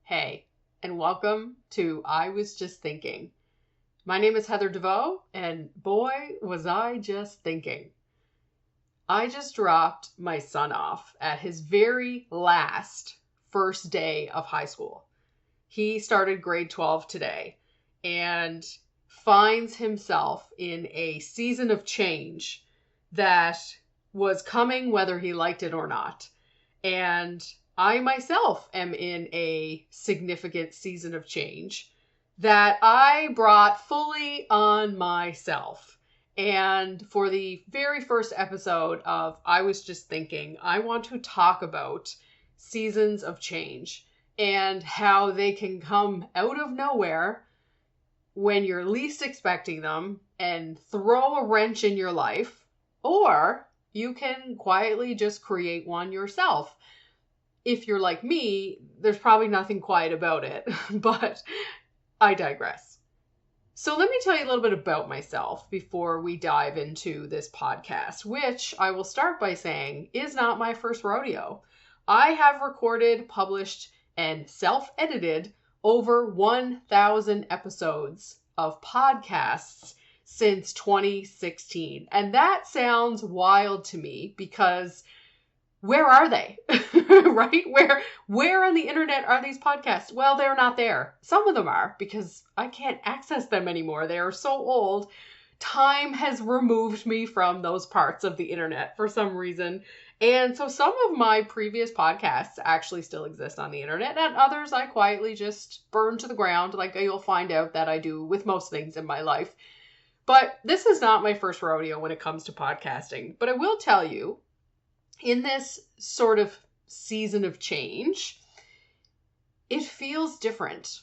Hey, and welcome to I Was Just Thinking. My name is Heather Deveaux, and boy, was I just thinking. I just dropped my son off at his very last first day of high school. He started grade 12 today and finds himself in a season of change that was coming whether he liked it or not. And I myself am in a significant season of change that I brought fully on myself. And for the very first episode of I Was Just Thinking, I want to talk about seasons of change and how they can come out of nowhere when you're least expecting them and throw a wrench in your life, or you can quietly just create one yourself. If you're like me, there's probably nothing quiet about it, but I digress. So let me tell you a little bit about myself before we dive into this podcast, which I will start by saying is not my first rodeo. I have recorded, published, and self-edited over 1,000 episodes of podcasts since 2016. And that sounds wild to me because where are they? Right? Where on the internet are these podcasts? Well, they're not there. Some of them are because I can't access them anymore. They are so old. Time has removed me from those parts of the internet for some reason. And so some of my previous podcasts actually still exist on the internet, and others I quietly just burn to the ground, like you'll find out that I do with most things in my life. But this is not my first rodeo when it comes to podcasting. But I will tell you, in this sort of season of change, it feels different.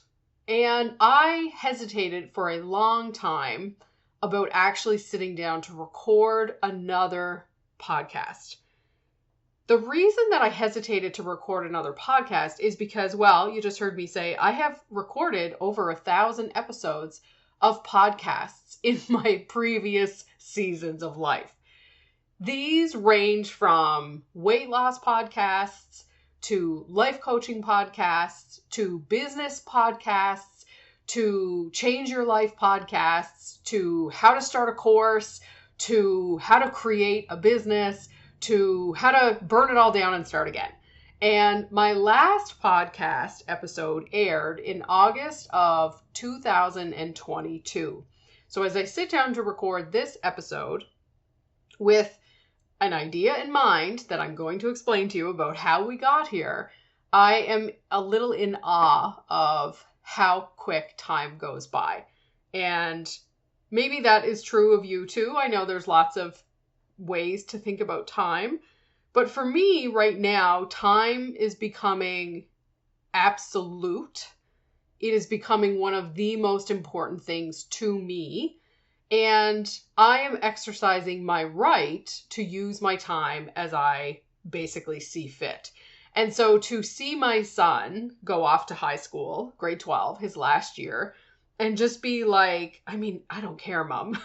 And I hesitated for a long time about actually sitting down to record another podcast. The reason that I hesitated to record another podcast is because, well, you just heard me say I have recorded over 1,000 episodes of podcasts in my previous seasons of life. These range from weight loss podcasts to life coaching podcasts to business podcasts to change your life podcasts to how to start a course to how to create a business to how to burn it all down and start again. And my last podcast episode aired in August of 2022. So as I sit down to record this episode with an idea in mind that I'm going to explain to you about how we got here, I am a little in awe of how quick time goes by. And maybe that is true of you too. I know there's lots of ways to think about time. But for me right now, time is becoming absolute. It is becoming one of the most important things to me. And I am exercising my right to use my time as I basically see fit. And so to see my son go off to high school, grade 12, his last year, and just be like, I don't care, Mom.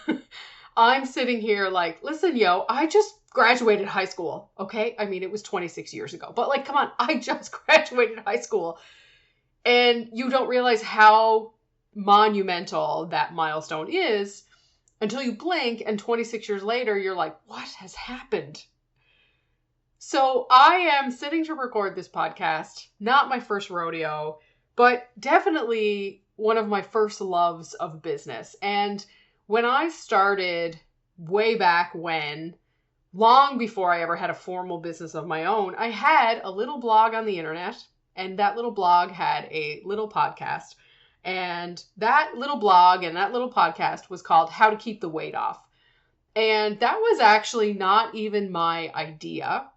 I'm sitting here like, listen, yo, I just graduated high school, okay? It was 26 years ago, but like, come on, I just graduated high school. And you don't realize how monumental that milestone is until you blink, and 26 years later, you're like, what has happened? So I am sitting to record this podcast, not my first rodeo, but definitely one of my first loves of business. And when I started way back when, long before I ever had a formal business of my own, I had a little blog on the internet, and that little blog had a little podcast. And that little blog and that little podcast was called How to Keep the Weight Off. And that was actually not even my idea.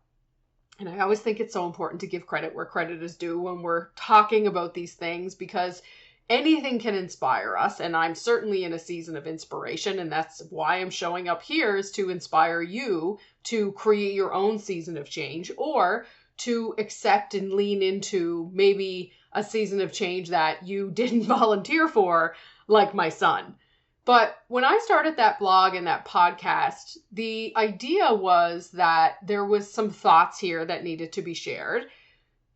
And I always think it's so important to give credit where credit is due when we're talking about these things, because anything can inspire us. And I'm certainly in a season of inspiration. And that's why I'm showing up here, is to inspire you to create your own season of change, or to accept and lean into maybe a season of change that you didn't volunteer for, like my son. But when I started that blog and that podcast, the idea was that there was some thoughts here that needed to be shared.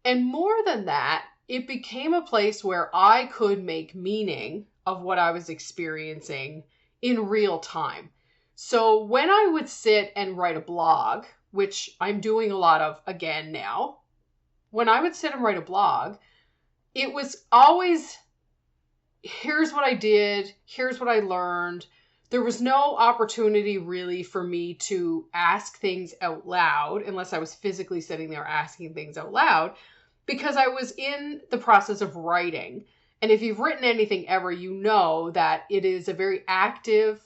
And more than that, it became a place where I could make meaning of what I was experiencing in real time. So when I would sit and write a blog, which I'm doing a lot of again now, when I would sit and write a blog, it was always, here's what I did, here's what I learned. There was no opportunity really for me to ask things out loud unless I was physically sitting there asking things out loud, because I was in the process of writing. And if you've written anything ever, you know that it is a very active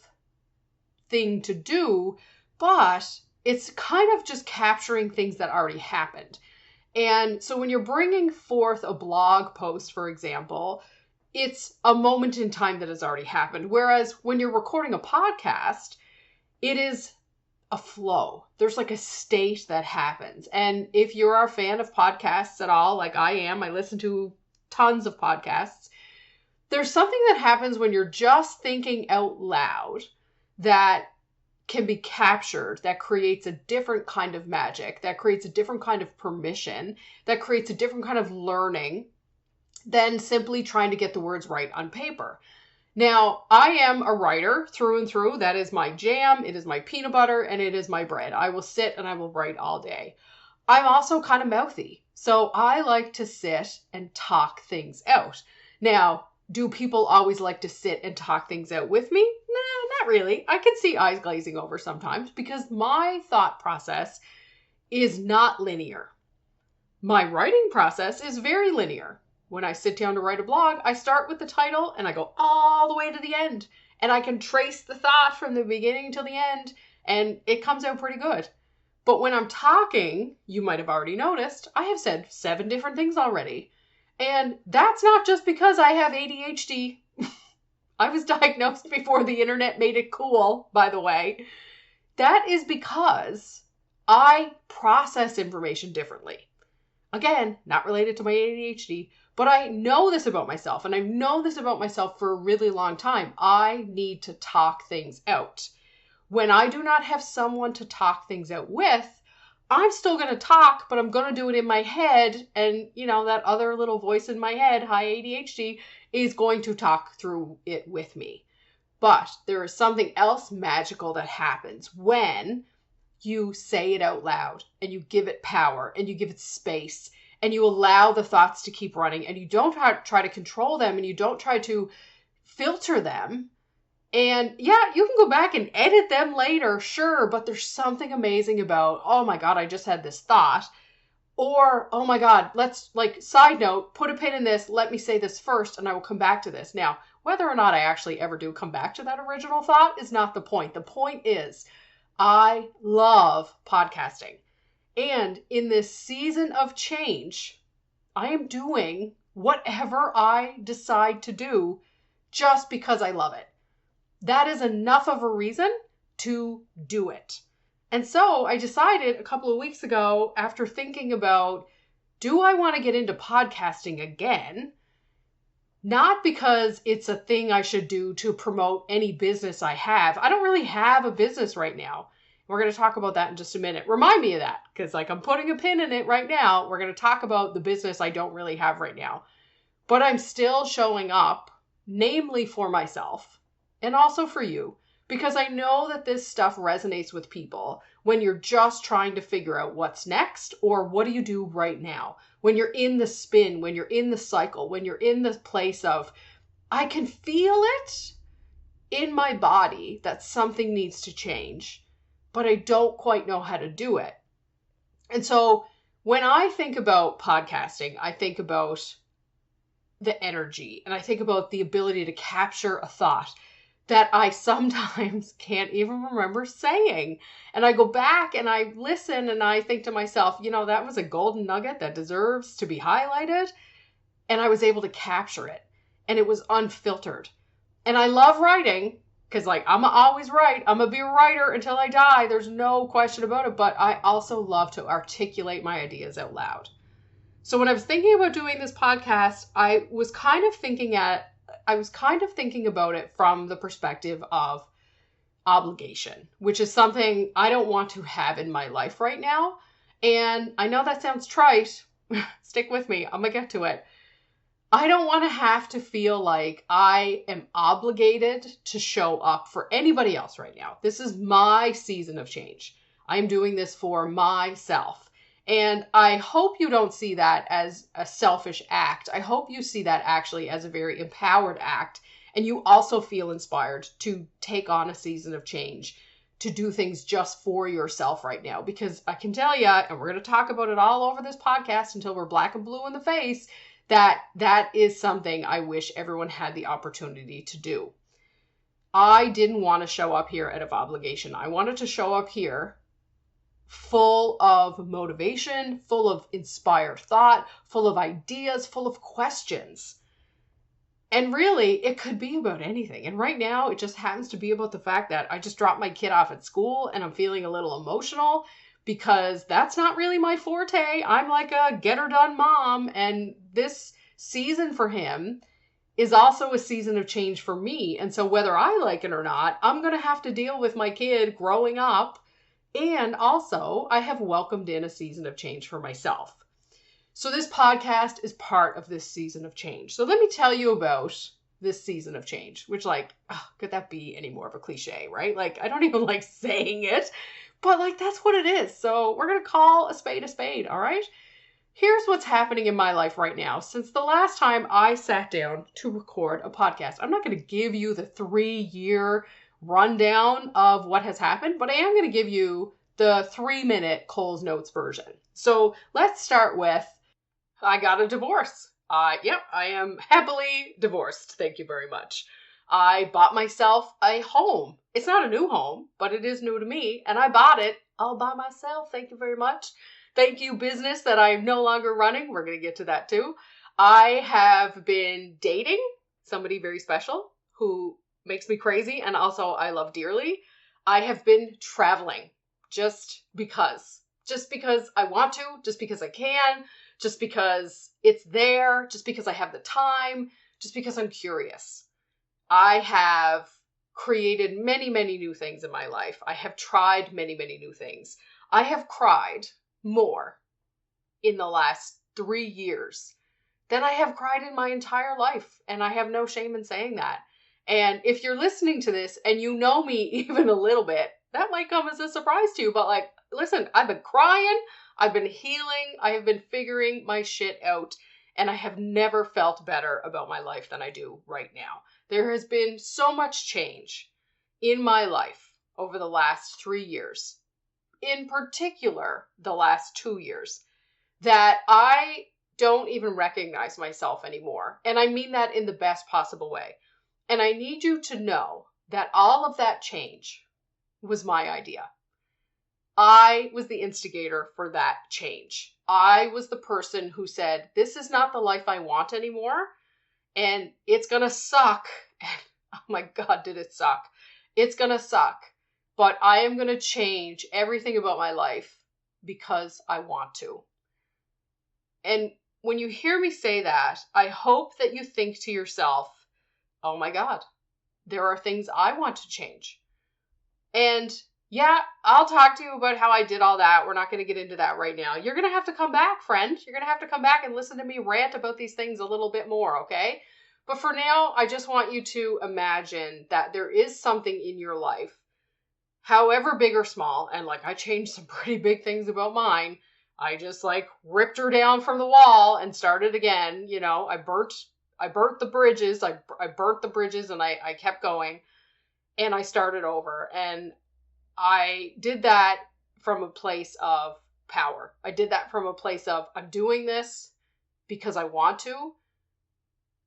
thing to do, but it's kind of just capturing things that already happened. And so when you're bringing forth a blog post, for example, it's a moment in time that has already happened. Whereas when you're recording a podcast, it is a flow. There's like a state that happens. And if you're a fan of podcasts at all, like I am, I listen to tons of podcasts. There's something that happens when you're just thinking out loud that can be captured, that creates a different kind of magic, that creates a different kind of permission, that creates a different kind of learning than simply trying to get the words right on paper. Now, I am a writer through and through. That is my jam. It is my peanut butter and it is my bread. I will sit and I will write all day. I'm also kind of mouthy. So I like to sit and talk things out. Now, do people always like to sit and talk things out with me? Nah, not really. I can see eyes glazing over sometimes because my thought process is not linear. My writing process is very linear. When I sit down to write a blog, I start with the title and I go all the way to the end. And I can trace the thought from the beginning till the end, and it comes out pretty good. But when I'm talking, you might have already noticed, I have said 7 different things already. And that's not just because I have ADHD. I was diagnosed before the internet made it cool, by the way. That is because I process information differently. Again, not related to my ADHD, but I know this about myself, and I've known this about myself for a really long time. I need to talk things out. When I do not have someone to talk things out with, I'm still going to talk, but I'm going to do it in my head. And, that other little voice in my head, hi ADHD, is going to talk through it with me. But there is something else magical that happens when you say it out loud and you give it power and you give it space and you allow the thoughts to keep running and you don't try to control them and you don't try to filter them. And yeah, you can go back and edit them later, sure, but there's something amazing about, oh my God, I just had this thought. Or, oh my God, let's, side note, put a pin in this, let me say this first and I will come back to this. Now, whether or not I actually ever do come back to that original thought is not the point. The point is, I love podcasting. And in this season of change, I am doing whatever I decide to do just because I love it. That is enough of a reason to do it. And so I decided a couple of weeks ago, after thinking about, do I want to get into podcasting again? Not because it's a thing I should do to promote any business I have. I don't really have a business right now. We're going to talk about that in just a minute. Remind me of that, because I'm putting a pin in it right now. We're going to talk about the business I don't really have right now. But I'm still showing up, namely for myself, and also for you, because I know that this stuff resonates with people when you're just trying to figure out what's next or what do you do right now. When you're in the spin, when you're in the cycle, when you're in the place of, I can feel it in my body that something needs to change, but I don't quite know how to do it. And so when I think about podcasting, I think about the energy and I think about the ability to capture a thought that I sometimes can't even remember saying. And I go back and I listen and I think to myself, that was a golden nugget that deserves to be highlighted. And I was able to capture it and it was unfiltered. And I love writing because I'm always write. I'm going to be a writer until I die. There's no question about it. But I also love to articulate my ideas out loud. So when I was thinking about doing this podcast, I was kind of thinking about it from the perspective of obligation, which is something I don't want to have in my life right now. And I know that sounds trite. Stick with me. I'm going to get to it. I don't want to have to feel like I am obligated to show up for anybody else right now. This is my season of change. I'm doing this for myself. And I hope you don't see that as a selfish act. I hope you see that actually as a very empowered act. And you also feel inspired to take on a season of change, to do things just for yourself right now. Because I can tell you, and we're going to talk about it all over this podcast until we're black and blue in the face, that is something I wish everyone had the opportunity to do. I didn't want to show up here out of obligation. I wanted to show up here full of motivation, full of inspired thought, full of ideas, full of questions. And really, it could be about anything. And right now, it just happens to be about the fact that I just dropped my kid off at school and I'm feeling a little emotional because that's not really my forte. I'm like a get her done mom. And this season for him is also a season of change for me. And so whether I like it or not, I'm going to have to deal with my kid growing up. And also, I have welcomed in a season of change for myself. So this podcast is part of this season of change. So let me tell you about this season of change, which could that be any more of a cliche, right? Like, I don't even like saying it, but like, that's what it is. So we're going to call a spade, all right? Here's what's happening in my life right now. Since the last time I sat down to record a podcast, I'm not going to give you the 3-year rundown of what has happened, but I am going to give you the 3-minute Cole's Notes version. So let's start with, I got a divorce. Yep, I am happily divorced. Thank you very much. I bought myself a home. It's not a new home, but it is new to me. And I bought it all by myself. Thank you very much. Thank you, business that I'm no longer running. We're going to get to that too. I have been dating somebody very special who makes me crazy and also I love dearly. I have been traveling just because I want to, just because I can, just because it's there, just because I have the time, just because I'm curious. I have created many, many new things in my life. I have tried many, many new things. I have cried more in the last 3 years than I have cried in my entire life. And I have no shame in saying that. And if you're listening to this and you know me even a little bit, that might come as a surprise to you. But like, listen, I've been crying. I've been healing. I have been figuring my shit out. And I have never felt better about my life than I do right now. There has been so much change in my life over the last 3 years. In particular, the last 2 years, that I don't even recognize myself anymore. And I mean that in the best possible way. And I need you to know that all of that change was my idea. I was the instigator for that change. I was the person who said, this is not the life I want anymore. And it's going to suck. And oh my God, did it suck. It's going to suck. But I am going to change everything about my life because I want to. And when you hear me say that, I hope that you think to yourself, oh my God, there are things I want to change. And yeah, I'll talk to you about how I did all that. We're not going to get into that right now. You're going to have to come back, friend. You're going to have to come back and listen to me rant about these things a little bit more, okay? But for now, I just want you to imagine that there is something in your life, however big or small, and like I changed some pretty big things about mine. I just like ripped her down from the wall and started again. You know, I burnt the bridges. I burnt the bridges and I kept going and I started over. And I did that from a place of power. I did that from a place of I'm doing this because I want to,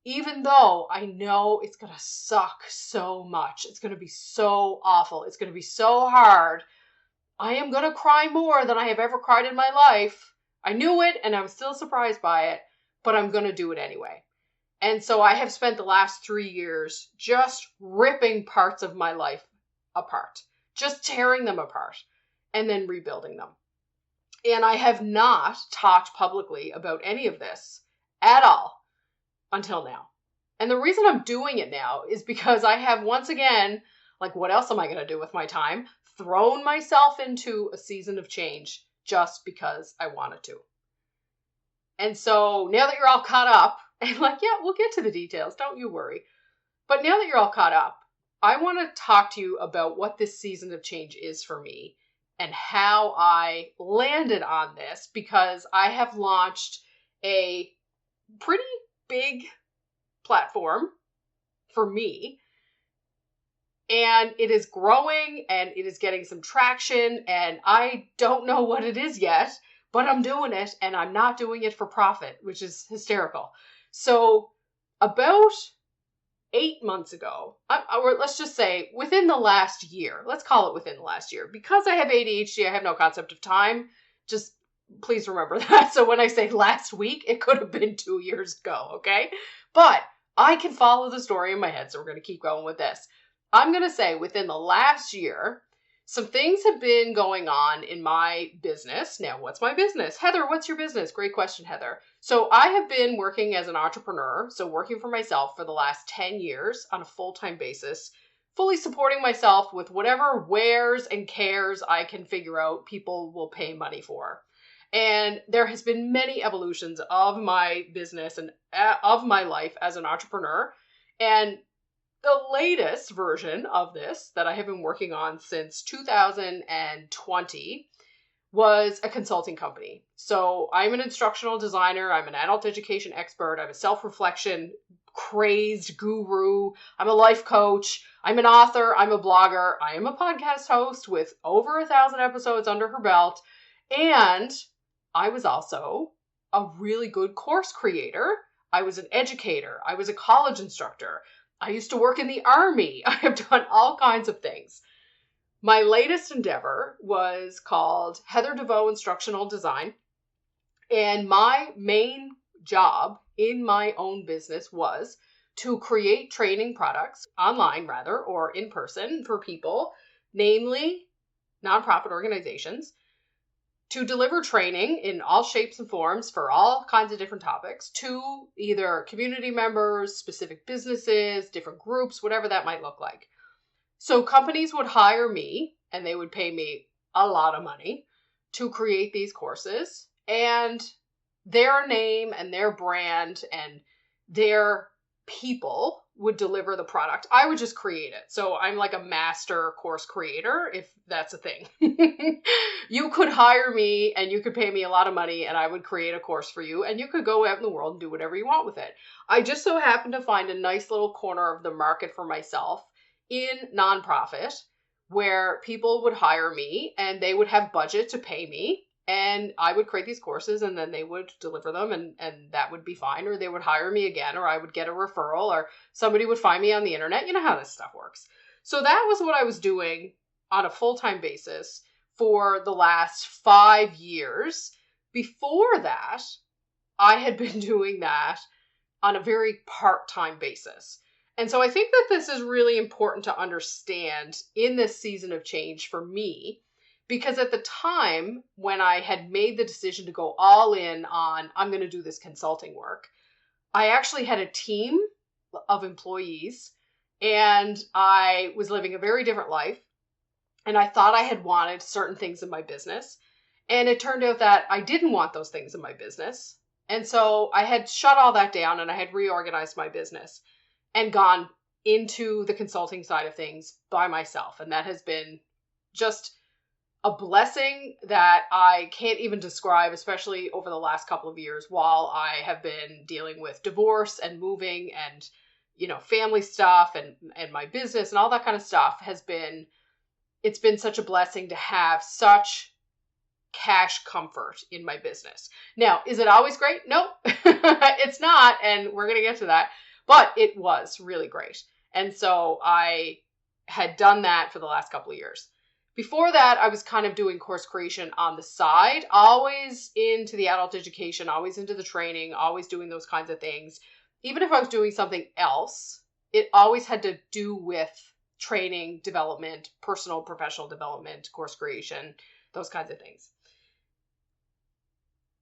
even though I know it's going to suck so much. It's going to be so awful. It's going to be so hard. I am going to cry more than I have ever cried in my life. I knew it and I'm still surprised by it, but I'm going to do it anyway. And so I have spent the last 3 years just ripping parts of my life apart, just tearing them apart and then rebuilding them. And I have not talked publicly about any of this at all until now. And the reason I'm doing it now is because I have once again, like what else am I going to do with my time? Thrown myself into a season of change just because I wanted to. And so now that you're all caught up And like, yeah, we'll get to the details. Don't you worry. But now that you're all caught up, I want to talk to you about what this season of change is for me and how I landed on this, because I have launched a pretty big platform for me, and it is growing and it is getting some traction, and I don't know what it is yet, but I'm doing it, and I'm not doing it for profit, which is hysterical. So about 8 months ago, or let's just say within the last year, let's call it within the last year, because I have ADHD, I have no concept of time. Just please remember that. So when I say last week, it could have been 2 years ago, okay? But I can follow the story in my head, so we're going to keep going with this. I'm going to say within the last year, some things have been going on in my business. Now, what's my business? Heather, what's your business? Great question, Heather. So I have been working as an entrepreneur, so working for myself for the last 10 years on a full-time basis, fully supporting myself with whatever wares and cares I can figure out people will pay money for. And there has been many evolutions of my business and of my life as an entrepreneur. And the latest version of this that I have been working on since 2020 was a consulting company. So I'm an instructional designer. I'm an adult education expert. I'm a self-reflection crazed guru. I'm a life coach. I'm an author. I'm a blogger. I am a podcast host with over 1,000 episodes under her belt. And I was also a really good course creator. I was an educator. I was a college instructor. I used to work in the army. I have done all kinds of things. My latest endeavor was called Heather Deveaux Instructional Design. And my main job in my own business was to create training products online, rather, or in person for people, namely nonprofit organizations, to deliver training in all shapes and forms for all kinds of different topics to either community members, specific businesses, different groups, whatever that might look like. So companies would hire me, and they would pay me a lot of money to create these courses, and their name and their brand and their people would deliver the product. I would just create it. So I'm like a master course creator, if that's a thing. You could hire me and you could pay me a lot of money and I would create a course for you, and you could go out in the world and do whatever you want with it. I just so happened to find a nice little corner of the market for myself in nonprofit where people would hire me and they would have budget to pay me. And I would create these courses and then they would deliver them, and that would be fine. Or they would hire me again, or I would get a referral, or somebody would find me on the internet. You know how this stuff works. So that was what I was doing on a full-time basis for the last 5 years. Before that, I had been doing that on a very part-time basis. And so I think that this is really important to understand in this season of change for me. Because at the time when I had made the decision to go all in on, I'm going to do this consulting work, I actually had a team of employees and I was living a very different life. And I thought I had wanted certain things in my business. And it turned out that I didn't want those things in my business. And so I had shut all that down and I had reorganized my business and gone into the consulting side of things by myself. And that has been just a blessing that I can't even describe, especially over the last couple of years while I have been dealing with divorce and moving and, family stuff and my business and all that kind of stuff. It's been such a blessing to have such cash comfort in my business. Now, is it always great? No, it's not. And we're going to get to that, but it was really great. And so I had done that for the last couple of years. Before that, I was kind of doing course creation on the side, always into the adult education, always into the training, always doing those kinds of things. Even if I was doing something else, it always had to do with training, development, personal, professional development, course creation, those kinds of things.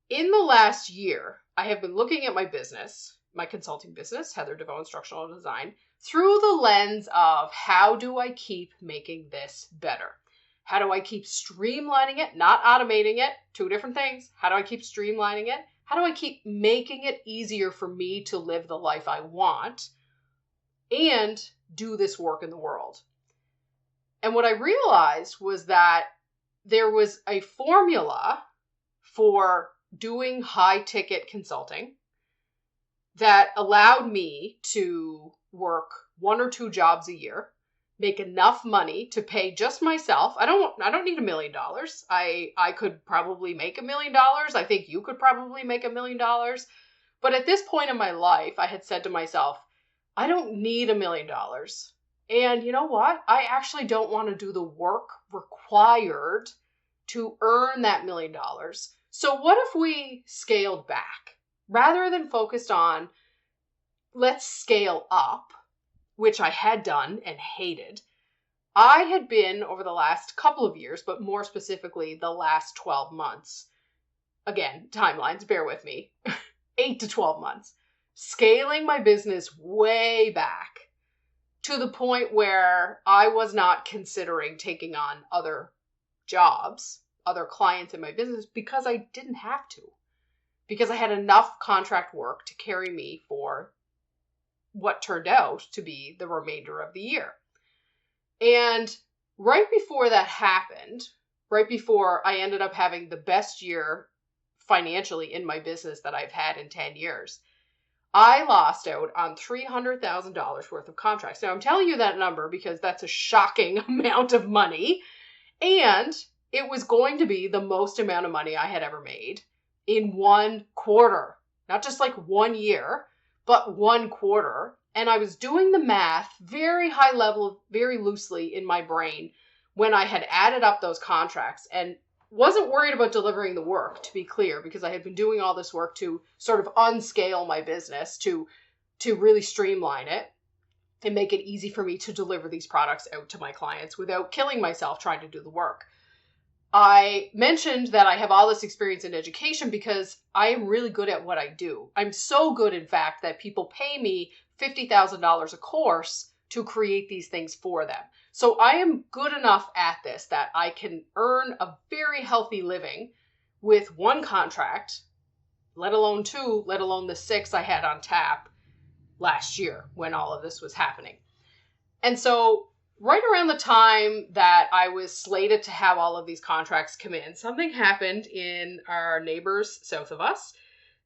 In the last year, I have been looking at my business, my consulting business, Heather Deveaux Instructional Design, through the lens of how do I keep making this better? How do I keep streamlining it, not automating it? Two different things. How do I keep streamlining it? How do I keep making it easier for me to live the life I want and do this work in the world? And what I realized was that there was a formula for doing high ticket consulting that allowed me to work 1 or 2 jobs a year, make enough money to pay just myself. I don't need $1 million. I could probably make $1 million. I think you could probably make $1 million. But at this point in my life, I had said to myself, I don't need $1 million. And you know what? I actually don't want to do the work required to earn that $1 million. So what if we scaled back? Rather than focused on, let's scale up, which I had done and hated, I had been over the last couple of years, but more specifically the last 12 months, again, timelines, bear with me, 8 to 12 months, scaling my business way back to the point where I was not considering taking on other jobs, other clients in my business, because I didn't have to. Because I had enough contract work to carry me for what turned out to be the remainder of the year. And right before that happened, right before I ended up having the best year financially in my business that I've had in 10 years, I lost out on $300,000 worth of contracts. Now, I'm telling you that number because that's a shocking amount of money. And it was going to be the most amount of money I had ever made in 1 quarter, not just like 1 year, but 1 quarter. And I was doing the math very high level, very loosely in my brain when I had added up those contracts and wasn't worried about delivering the work, to be clear, because I had been doing all this work to sort of unscale my business, to really streamline it and make it easy for me to deliver these products out to my clients without killing myself trying to do the work. I mentioned that I have all this experience in education because I am really good at what I do. I'm so good, in fact, that people pay me $50,000 a course to create these things for them. So I am good enough at this that I can earn a very healthy living with 1 contract, let alone 2, let alone the 6 I had on tap last year when all of this was happening. And so right around the time that I was slated to have all of these contracts come in, something happened in our neighbors south of us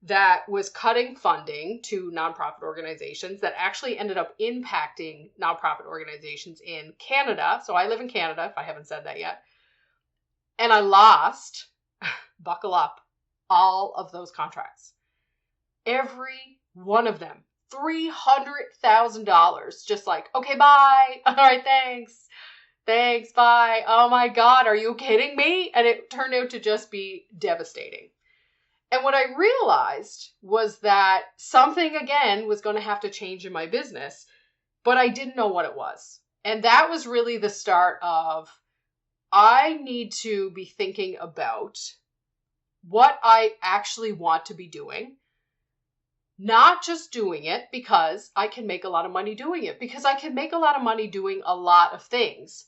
that was cutting funding to nonprofit organizations that actually ended up impacting nonprofit organizations in Canada. So I live in Canada, if I haven't said that yet. And I lost, buckle up, all of those contracts. Every one of them. $300,000. Just like, okay, bye. All right, thanks. Thanks, bye. Oh my God, are you kidding me? And it turned out to just be devastating. And what I realized was that something, again, was going to have to change in my business, but I didn't know what it was. And that was really the start of, I need to be thinking about what I actually want to be doing. Not just doing it because I can make a lot of money doing it, because I can make a lot of money doing a lot of things.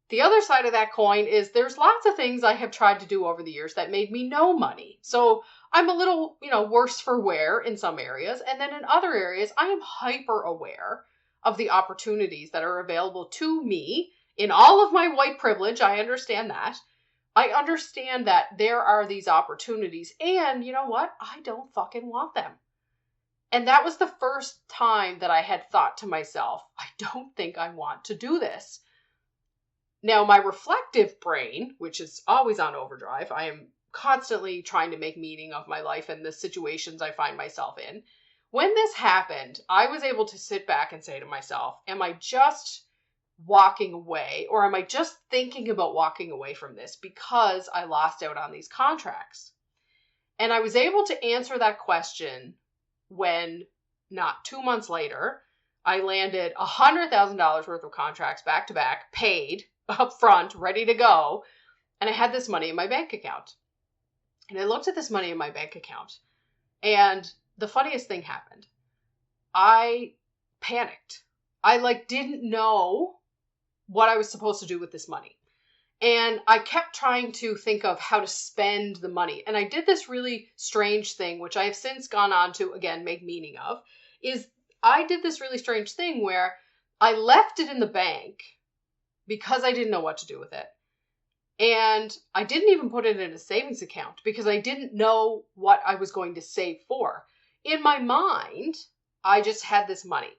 The other side of that coin is there's lots of things I have tried to do over the years that made me no money. So I'm a little, worse for wear in some areas. And then in other areas, I am hyper aware of the opportunities that are available to me in all of my white privilege. I understand that. I understand that there are these opportunities, and you know what? I don't fucking want them. And that was the first time that I had thought to myself, I don't think I want to do this. Now, my reflective brain, which is always on overdrive, I am constantly trying to make meaning of my life and the situations I find myself in. When this happened, I was able to sit back and say to myself, am I just walking away, or am I just thinking about walking away from this because I lost out on these contracts? And I was able to answer that question when, not 2 months later, I landed $100,000 worth of contracts back to back, paid up front, ready to go. And I had this money in my bank account. And I looked at this money in my bank account, and the funniest thing happened. I panicked. I didn't know what I was supposed to do with this money. And I kept trying to think of how to spend the money. And I did this really strange thing, which I have since gone on to, again, make meaning of, is I did this really strange thing where I left it in the bank because I didn't know what to do with it. And I didn't even put it in a savings account because I didn't know what I was going to save for. In my mind, I just had this money.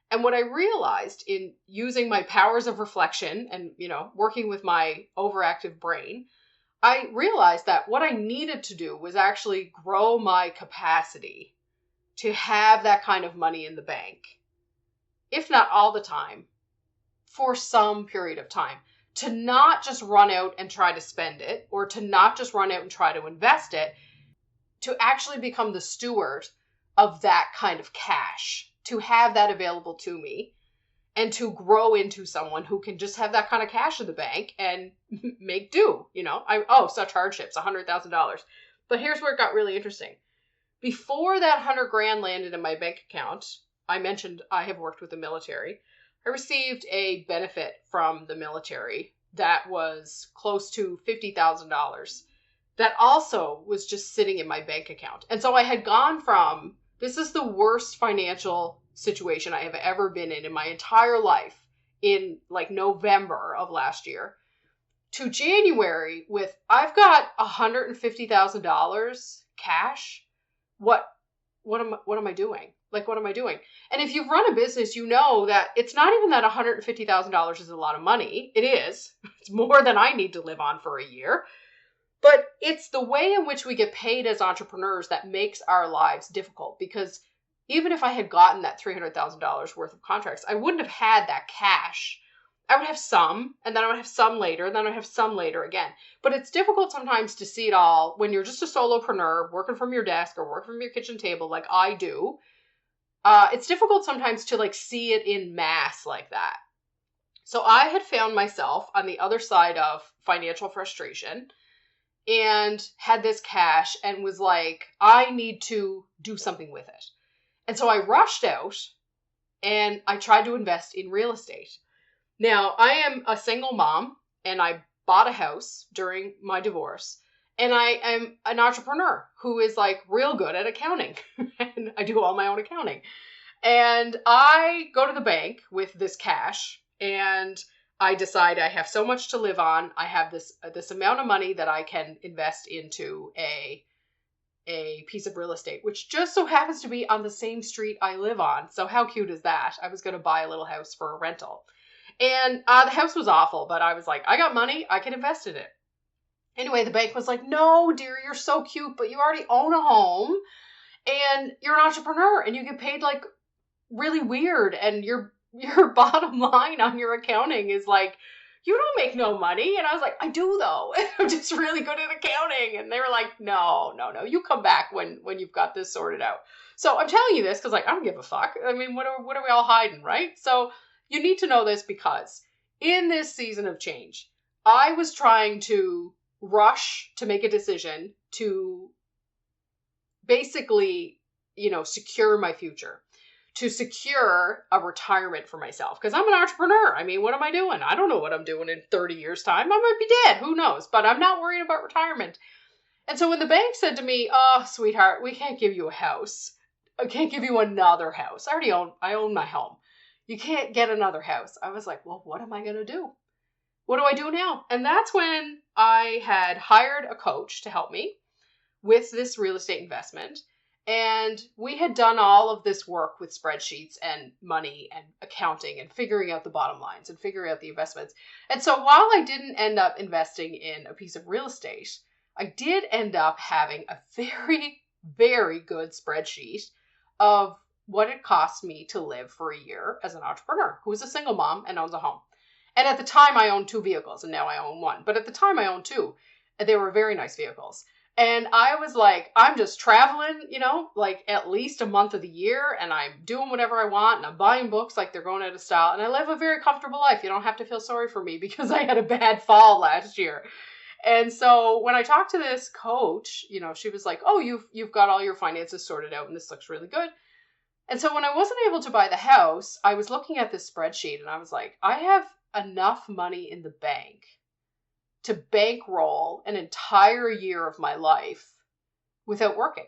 And what I realized in using my powers of reflection and, working with my overactive brain, I realized that what I needed to do was actually grow my capacity to have that kind of money in the bank, if not all the time, for some period of time. To not just run out and try to spend it, or to not just run out and try to invest it, to actually become the steward of that kind of cash, to have that available to me, and to grow into someone who can just have that kind of cash in the bank and make do, such hardships, $100,000. But here's where it got really interesting. Before that 100 grand landed in my bank account, I mentioned I have worked with the military. I received a benefit from the military that was close to $50,000 that also was just sitting in my bank account. And so I had gone from, this is the worst financial situation I have ever been in my entire life, in like November of last year, to January with, I've got $150,000 cash. What am I doing? Like, what am I doing? And if you've run a business, you know that it's not even that $150,000 is a lot of money. It is. It's more than I need to live on for a year. But it's the way in which we get paid as entrepreneurs that makes our lives difficult, because even if I had gotten that $300,000 worth of contracts, I wouldn't have had that cash. I would have some, and then I would have some later, and then I would have some later again. But it's difficult sometimes to see it all when you're just a solopreneur working from your desk or working from your kitchen table like I do. It's difficult sometimes to like see it in mass like that. So I had found myself on the other side of financial frustration and had this cash and was like, I need to do something with it. And so I rushed out and I tried to invest in real estate. Now, I am a single mom and I bought a house during my divorce, and I am an entrepreneur who is like real good at accounting and I do all my own accounting. And I go to the bank with this cash and I decide I have so much to live on. I have this amount of money that I can invest into a piece of real estate, which just so happens to be on the same street I live on. So how cute is that? I was going to buy a little house for a rental. And the house was awful, but I was like, I got money, I can invest in it. Anyway, the bank was like, no, dear, you're so cute, but you already own a home and you're an entrepreneur and you get paid like really weird. And your bottom line on your accounting is like, you don't make no money. And I was like, I do though. I'm just really good at accounting. And they were like, no, you come back when you've got this sorted out. So I'm telling you this because like, I don't give a fuck. I mean, what are we all hiding, right? So you need to know this because in this season of change, I was trying to rush to make a decision to basically, secure my future, to secure a retirement for myself. Because I'm an entrepreneur. I mean, what am I doing? I don't know what I'm doing in 30 years' time. I might be dead. Who knows? But I'm not worried about retirement. And so when the bank said to me, oh, sweetheart, we can't give you a house. I can't give you another house. I own my home. You can't get another house. I was like, well, what am I going to do? What do I do now? And that's when I had hired a coach to help me with this real estate investment. And we had done all of this work with spreadsheets and money and accounting and figuring out the bottom lines and figuring out the investments. And so while I didn't end up investing in a piece of real estate, I did end up having a very, very good spreadsheet of what it cost me to live for a year as an entrepreneur who is a single mom and owns a home. And at the time I owned 2 vehicles and now I own 1. But at the time I owned 2. And they were very nice vehicles. And I was like, I'm just traveling, like at least a month of the year, and I'm doing whatever I want, and I'm buying books like they're going out of style, and I live a very comfortable life. You don't have to feel sorry for me because I had a bad fall last year. And so when I talked to this coach, she was like, oh, you've got all your finances sorted out and this looks really good. And so when I wasn't able to buy the house, I was looking at this spreadsheet and I was like, I have enough money in the bank to bankroll an entire year of my life without working.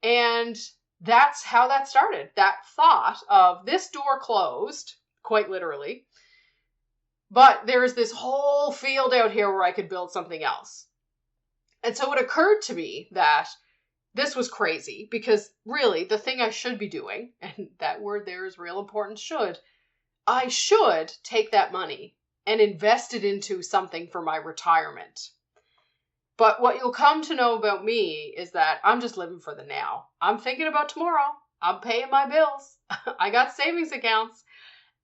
And that's how that started. That thought of this door closed, quite literally, but there is this whole field out here where I could build something else. And so it occurred to me that this was crazy, because really the thing I should be doing, and that word there is real important, I should take that money and invest it into something for my retirement. But what you'll come to know about me is that I'm just living for the now. I'm thinking about tomorrow. I'm paying my bills. I got savings accounts.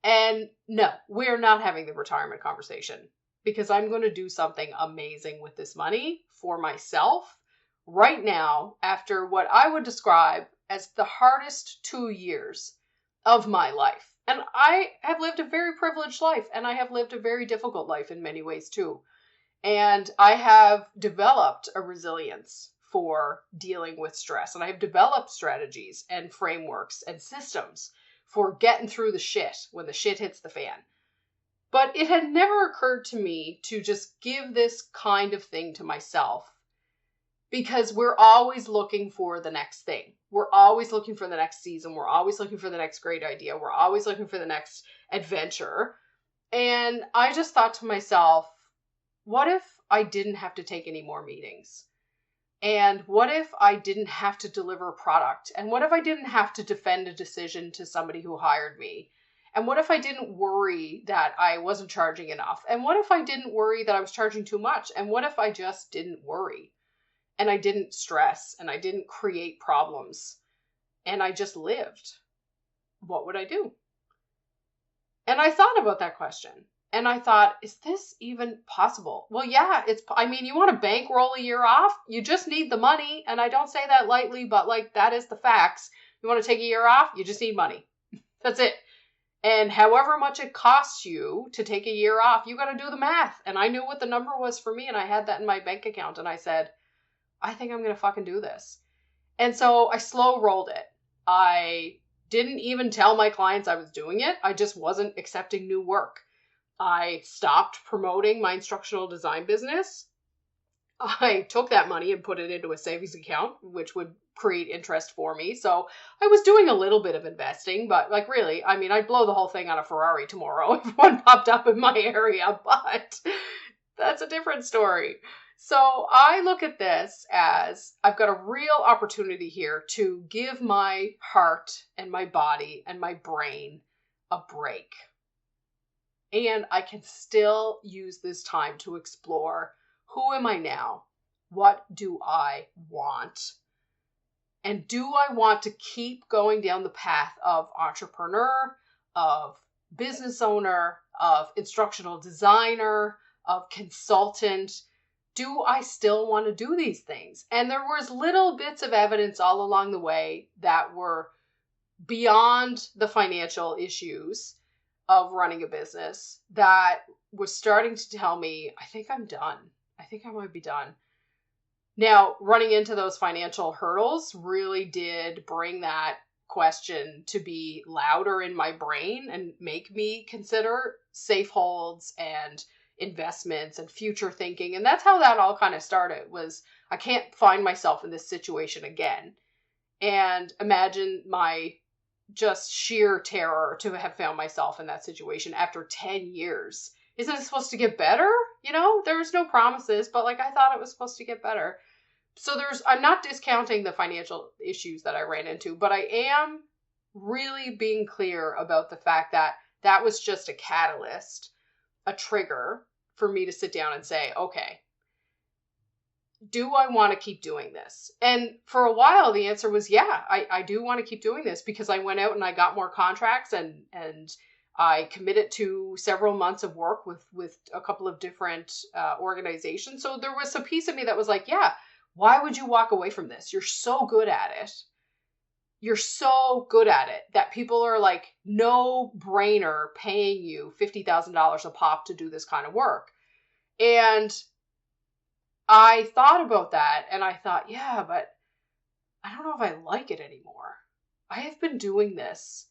And no, we're not having the retirement conversation, because I'm going to do something amazing with this money for myself right now, after what I would describe as the hardest 2 years of my life. And I have lived a very privileged life, and I have lived a very difficult life in many ways too. And I have developed a resilience for dealing with stress. And I have developed strategies and frameworks and systems for getting through the shit when the shit hits the fan. But it had never occurred to me to just give this kind of thing to myself, because we're always looking for the next thing. We're always looking for the next season. We're always looking for the next great idea. We're always looking for the next adventure. And I just thought to myself, what if I didn't have to take any more meetings? And what if I didn't have to deliver a product? And what if I didn't have to defend a decision to somebody who hired me? And what if I didn't worry that I wasn't charging enough? And what if I didn't worry that I was charging too much? And what if I just didn't worry? And I didn't stress, and I didn't create problems, and I just lived? What would I do? And I thought about that question. And I thought, is this even possible? Well, yeah, you want to bankroll a year off? You just need the money. And I don't say that lightly, but that is the facts. You want to take a year off? You just need money. That's it. And however much it costs you to take a year off, you got to do the math. And I knew what the number was for me, and I had that in my bank account. And I said, I think I'm going to fucking do this. And so I slow rolled it. I didn't even tell my clients I was doing it. I just wasn't accepting new work. I stopped promoting my instructional design business. I took that money and put it into a savings account, which would create interest for me. So I was doing a little bit of investing, but really, I'd blow the whole thing on a Ferrari tomorrow if one popped up in my area, but that's a different story. So I look at this as I've got a real opportunity here to give my heart and my body and my brain a break. And I can still use this time to explore, who am I now? What do I want? And do I want to keep going down the path of entrepreneur, of business owner, of instructional designer, of consultant? Do I still want to do these things? And there was little bits of evidence all along the way that were beyond the financial issues of running a business that was starting to tell me, I think I'm done. I think I might be done. Now, running into those financial hurdles really did bring that question to be louder in my brain and make me consider safe holds and investments and future thinking. And that's how that all kind of started, was I can't find myself in this situation again. And imagine my just sheer terror to have found myself in that situation after 10 years. Isn't it supposed to get better? There's no promises, but I thought it was supposed to get better. So I'm not discounting the financial issues that I ran into, but I am really being clear about the fact that that was just a catalyst, a trigger for me to sit down and say, okay, do I want to keep doing this? And for a while, the answer was, yeah, I do want to keep doing this, because I went out and I got more contracts, and I committed to several months of work with a couple of different organizations. So there was a piece of me that was like, yeah, why would you walk away from this? You're so good at it. You're so good at it that people are no brainer paying you $50,000 a pop to do this kind of work. And I thought about that, and I thought, yeah, but I don't know if I like it anymore. I have been doing this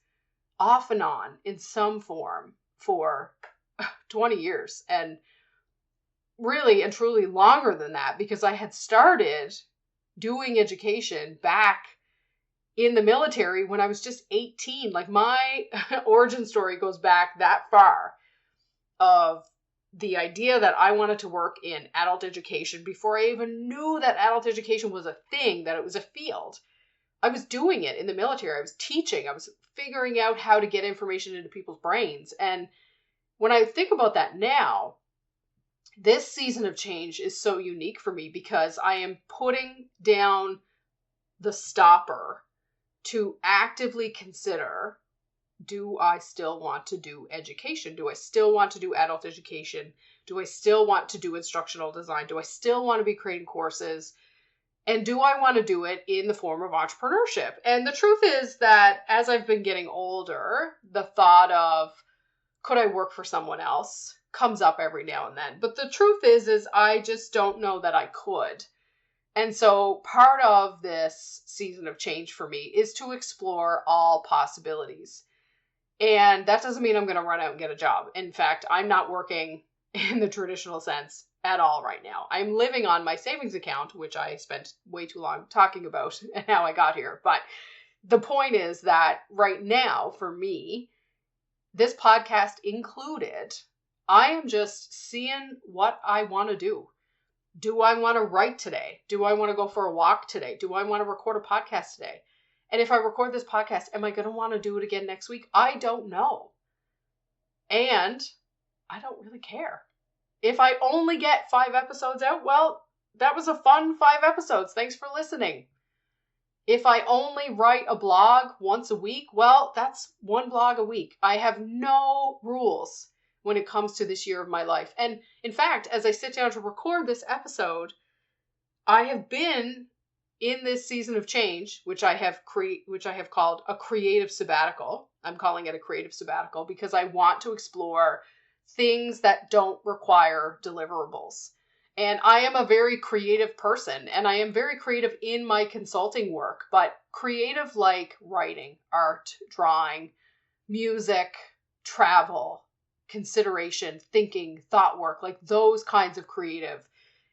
off and on in some form for 20 years. And really and truly longer than that, because I had started doing education back in the military when I was just 18. Like, my origin story goes back that far, of the idea that I wanted to work in adult education before I even knew that adult education was a thing, that it was a field. I was doing it in the military. I was teaching. I was figuring out how to get information into people's brains. And when I think about that now, this season of change is so unique for me because I am putting down the stopper to actively consider, do I still want to do education? Do I still want to do adult education? Do I still want to do instructional design? Do I still want to be creating courses? And do I want to do it in the form of entrepreneurship? And the truth is that as I've been getting older, the thought of, could I work for someone else, comes up every now and then. But the truth is I just don't know that I could. And so part of this season of change for me is to explore all possibilities. And that doesn't mean I'm going to run out and get a job. In fact, I'm not working in the traditional sense at all right now. I'm living on my savings account, which I spent way too long talking about and how I got here. But the point is that right now, for me, this podcast included, I am just seeing what I want to do. Do I want to write today? Do I want to go for a walk today? Do I want to record a podcast today? And if I record this podcast, am I going to want to do it again next week? I don't know. And I don't really care. If I only get 5 episodes out, well, that was a fun 5 episodes. Thanks for listening. If I only write a blog once a week, well, that's 1 blog a week. I have no rules when it comes to this year of my life. And in fact, as I sit down to record this episode, I have been in this season of change, which I have called a creative sabbatical. I'm calling it a creative sabbatical because I want to explore things that don't require deliverables. And I am a very creative person, and I am very creative in my consulting work, but creative like writing, art, drawing, music, travel, consideration, thinking, thought work, like those kinds of creative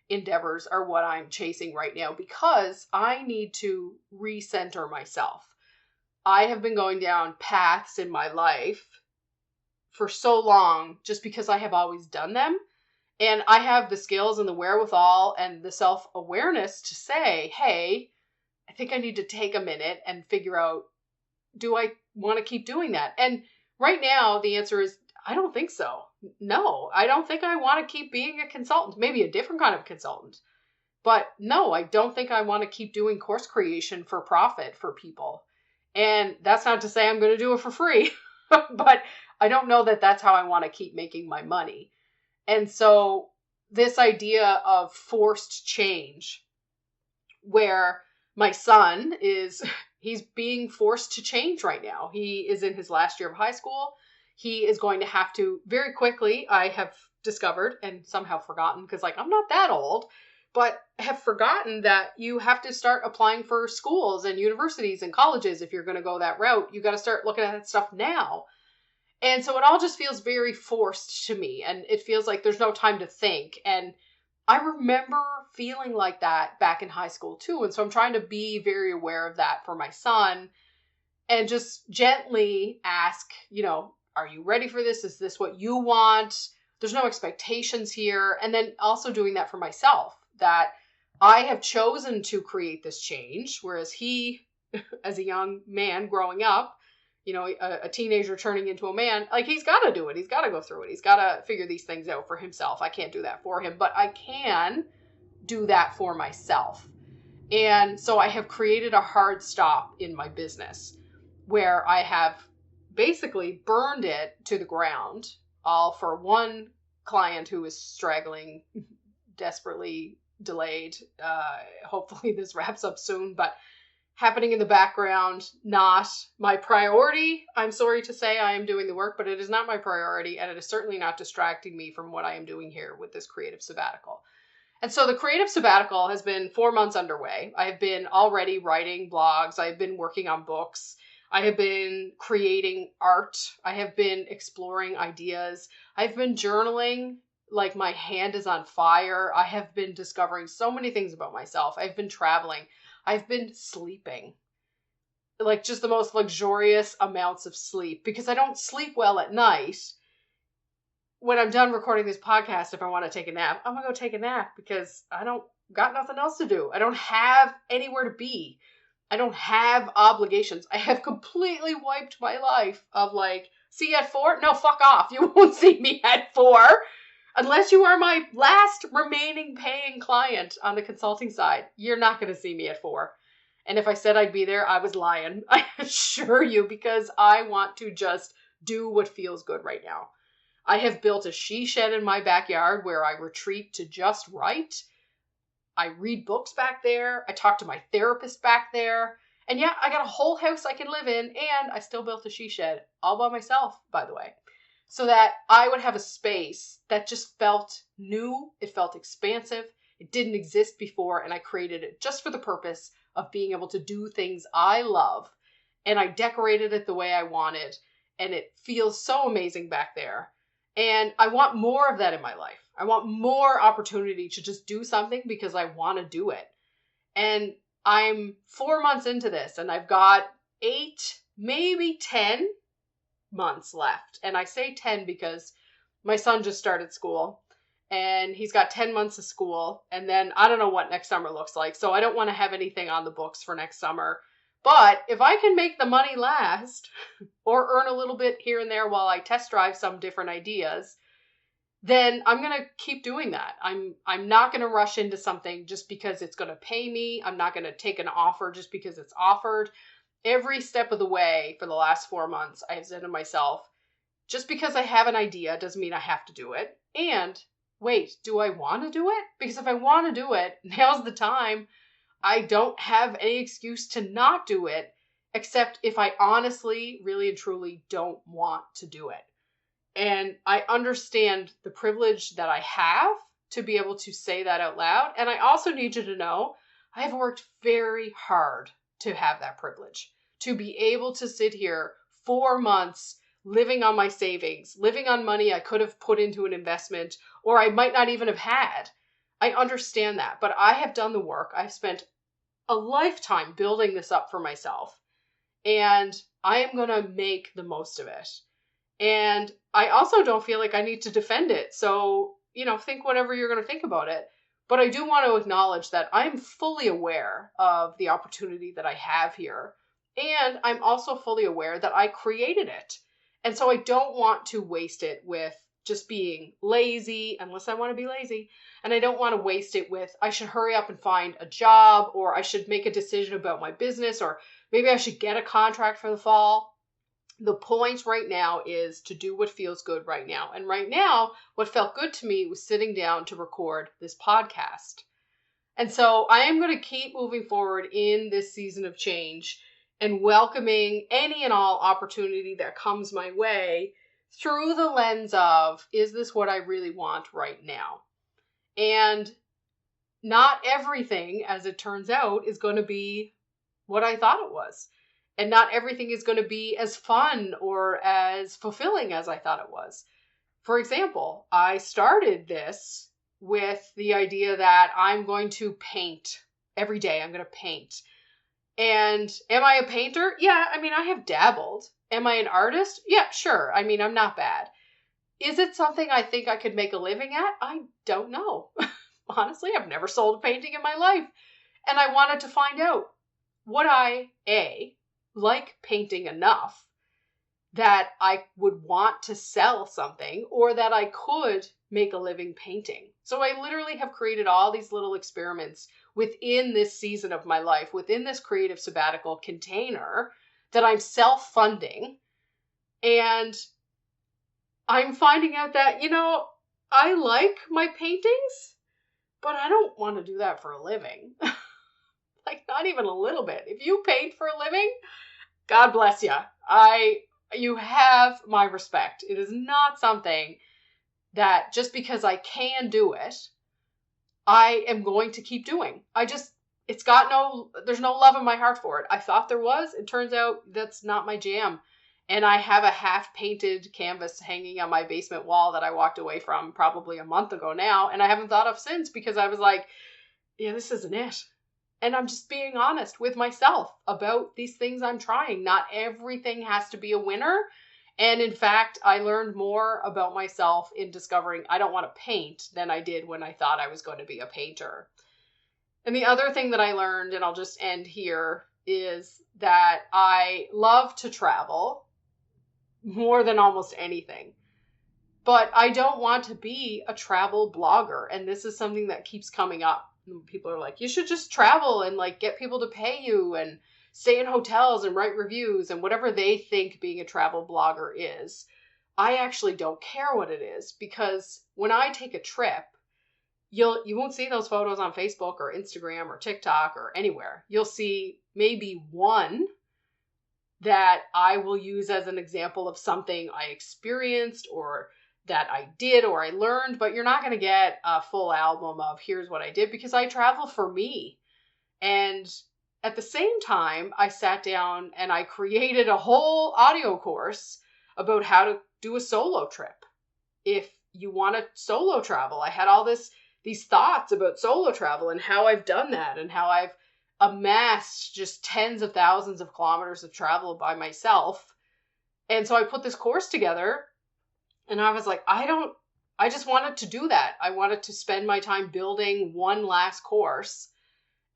endeavors are what I'm chasing right now because I need to recenter myself. I have been going down paths in my life for so long just because I have always done them. And I have the skills and the wherewithal and the self-awareness to say, hey, I think I need to take a minute and figure out, do I want to keep doing that? And right now, the answer is, I don't think so. No, I don't think I want to keep being a consultant. Maybe a different kind of consultant. But no, I don't think I want to keep doing course creation for profit for people. And that's not to say I'm going to do it for free. But I don't know that that's how I want to keep making my money. And so this idea of forced change, where my son he's being forced to change right now. He is in his last year of high school. He is going to have to, very quickly, I have discovered and somehow forgotten, because I'm not that old, but have forgotten that you have to start applying for schools and universities and colleges. If you're going to go that route, you got to start looking at that stuff now. And so it all just feels very forced to me, and it feels like there's no time to think. And I remember feeling like that back in high school too. And so I'm trying to be very aware of that for my son and just gently ask, are you ready for this? Is this what you want? There's no expectations here. And then also doing that for myself, that I have chosen to create this change, whereas he, as a young man growing up, a teenager turning into a man, he's got to do it. He's got to go through it. He's got to figure these things out for himself. I can't do that for him, but I can do that for myself. And so I have created a hard stop in my business where I have basically burned it to the ground, all for one client who is straggling, desperately delayed. Hopefully this wraps up soon, but happening in the background, not my priority. I'm sorry to say I am doing the work, but it is not my priority, and it is certainly not distracting me from what I am doing here with this creative sabbatical. And so the creative sabbatical has been 4 months underway. I have been already writing blogs. I have been working on books. I have been creating art. I have been exploring ideas. I've been journaling like my hand is on fire. I have been discovering so many things about myself. I've been traveling. I've been sleeping. Like just the most luxurious amounts of sleep because I don't sleep well at night. When I'm done recording this podcast, if I want to take a nap, I'm going to go take a nap because I don't got nothing else to do. I don't have anywhere to be. I don't have obligations. I have completely wiped my life of like, see you at 4? No, fuck off. You won't see me at 4 unless you are my last remaining paying client on the consulting side. You're not going to see me at 4. And if I said I'd be there, I was lying. I assure you, because I want to just do what feels good right now. I have built a she shed in my backyard where I retreat to just write. I read books back there. I talk to my therapist back there. And yeah, I got a whole house I can live in, and I still built a she shed all by myself, by the way, so that I would have a space that just felt new. It felt expansive. It didn't exist before, and I created it just for the purpose of being able to do things I love. And I decorated it the way I wanted, and it feels so amazing back there. And I want more of that in my life. I want more opportunity to just do something because I want to do it. And I'm 4 months into this, and I've got 8, maybe 10 months left. And I say 10 because my son just started school. And he's got 10 months of school. And then I don't know what next summer looks like. So I don't want to have anything on the books for next summer. But if I can make the money last or earn a little bit here and there while I test drive some different ideas, then I'm going to keep doing that. I'm not going to rush into something just because it's going to pay me. I'm not going to take an offer just because it's offered. Every step of the way for the last 4 months, I have said to myself, just because I have an idea doesn't mean I have to do it. And wait, do I want to do it? Because if I want to do it, now's the time. I don't have any excuse to not do it, except if I honestly, really and truly don't want to do it. And I understand the privilege that I have to be able to say that out loud. And I also need you to know I have worked very hard to have that privilege, to be able to sit here 4 months living on my savings, living on money I could have put into an investment, or I might not even have had. I understand that, but I have done the work. I've spent a lifetime building this up for myself, and I am going to make the most of it. And I also don't feel like I need to defend it. So, think whatever you're going to think about it. But I do want to acknowledge that I'm fully aware of the opportunity that I have here. And I'm also fully aware that I created it. And so I don't want to waste it with just being lazy, unless I want to be lazy. And I don't want to waste it with, I should hurry up and find a job, or I should make a decision about my business, or maybe I should get a contract for the fall. The point right now is to do what feels good right now. And right now, what felt good to me was sitting down to record this podcast. And so I am going to keep moving forward in this season of change and welcoming any and all opportunity that comes my way through the lens of, is this what I really want right now? And not everything, as it turns out, is going to be what I thought it was. And not everything is going to be as fun or as fulfilling as I thought it was. For example, I started this with the idea that I'm going to paint every day. I'm going to paint. And am I a painter? Yeah, I have dabbled. Am I an artist? Yeah, sure. I'm not bad. Is it something I think I could make a living at? I don't know. Honestly, I've never sold a painting in my life. And I wanted to find out, would I, like painting enough that I would want to sell something, or that I could make a living painting? So I literally have created all these little experiments within this season of my life, within this creative sabbatical container that I'm self-funding. And I'm finding out that, I like my paintings, but I don't want to do that for a living. Like, not even a little bit. If you paint for a living, God bless you. You have my respect. It is not something that just because I can do it, I am going to keep doing. There's no love in my heart for it. I thought there was. It turns out that's not my jam. And I have a half-painted canvas hanging on my basement wall that I walked away from probably a month ago now, and I haven't thought of since because I was like, yeah, this isn't it. And I'm just being honest with myself about these things I'm trying. Not everything has to be a winner. And in fact, I learned more about myself in discovering I don't want to paint than I did when I thought I was going to be a painter. And the other thing that I learned, and I'll just end here, is that I love to travel more than almost anything. But I don't want to be a travel blogger. And this is something that keeps coming up. People are like, you should just travel and like get people to pay you and stay in hotels and write reviews and whatever they think being a travel blogger is. I actually don't care what it is, because when I take a trip, you won't see those photos on Facebook or Instagram or TikTok or anywhere. You'll see maybe one that I will use as an example of something I experienced or that I did or I learned, but you're not going to get a full album of here's what I did, because I travel for me. And at the same time, I sat down and I created a whole audio course about how to do a solo trip. If you want to solo travel, I had all these thoughts about solo travel and how I've done that and how I've amassed just tens of thousands of kilometers of travel by myself. And so I put this course together and I was like, I just wanted to do that. I wanted to spend my time building one last course,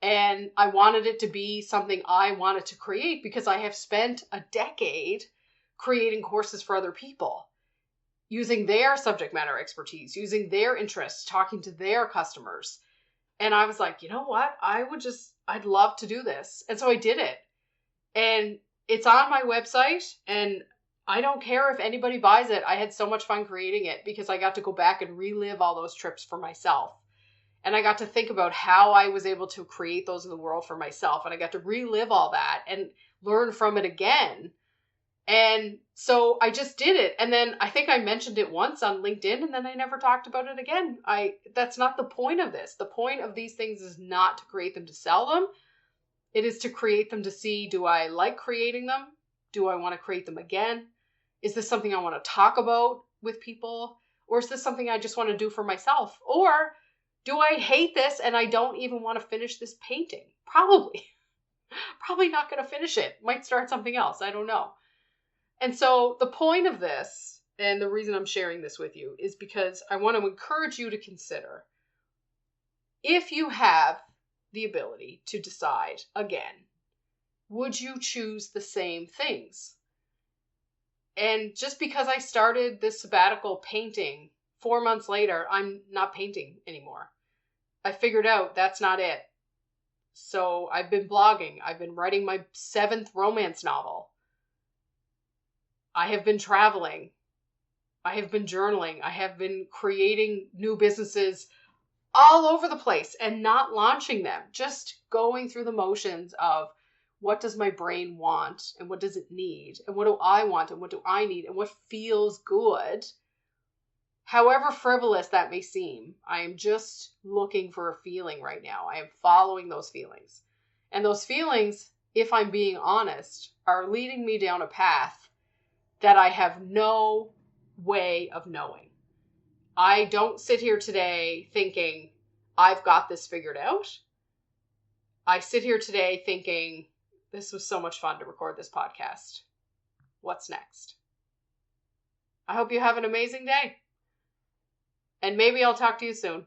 and I wanted it to be something I wanted to create because I have spent a decade creating courses for other people, using their subject matter expertise, using their interests, talking to their customers. And I was like, you know what? I'd love to do this. And so I did it. And it's on my website, and I don't care if anybody buys it. I had so much fun creating it because I got to go back and relive all those trips for myself. And I got to think about how I was able to create those in the world for myself. And I got to relive all that and learn from it again. And so I just did it. And then I think I mentioned it once on LinkedIn, and then I never talked about it again. That's not the point of this. The point of these things is not to create them to sell them. It is to create them to see, do I like creating them? Do I want to create them again? Is this something I want to talk about with people? Or is this something I just want to do for myself? Or do I hate this and I don't even want to finish this painting? Probably not going to finish it. Might start something else. I don't know. And so the point of this, and the reason I'm sharing this with you, is because I want to encourage you to consider, if you have the ability to decide again, would you choose the same things? And just because I started this sabbatical painting, 4 months later, I'm not painting anymore. I figured out that's not it. So I've been blogging. I've been writing my 7th romance novel. I have been traveling. I have been journaling. I have been creating new businesses all over the place and not launching them. Just going through the motions of, what does my brain want and what does it need? And what do I want and what do I need? And what feels good? However frivolous that may seem, I am just looking for a feeling right now. I am following those feelings. And those feelings, if I'm being honest, are leading me down a path that I have no way of knowing. I don't sit here today thinking, I've got this figured out. I sit here today thinking, this was so much fun to record this podcast. What's next? I hope you have an amazing day. And maybe I'll talk to you soon.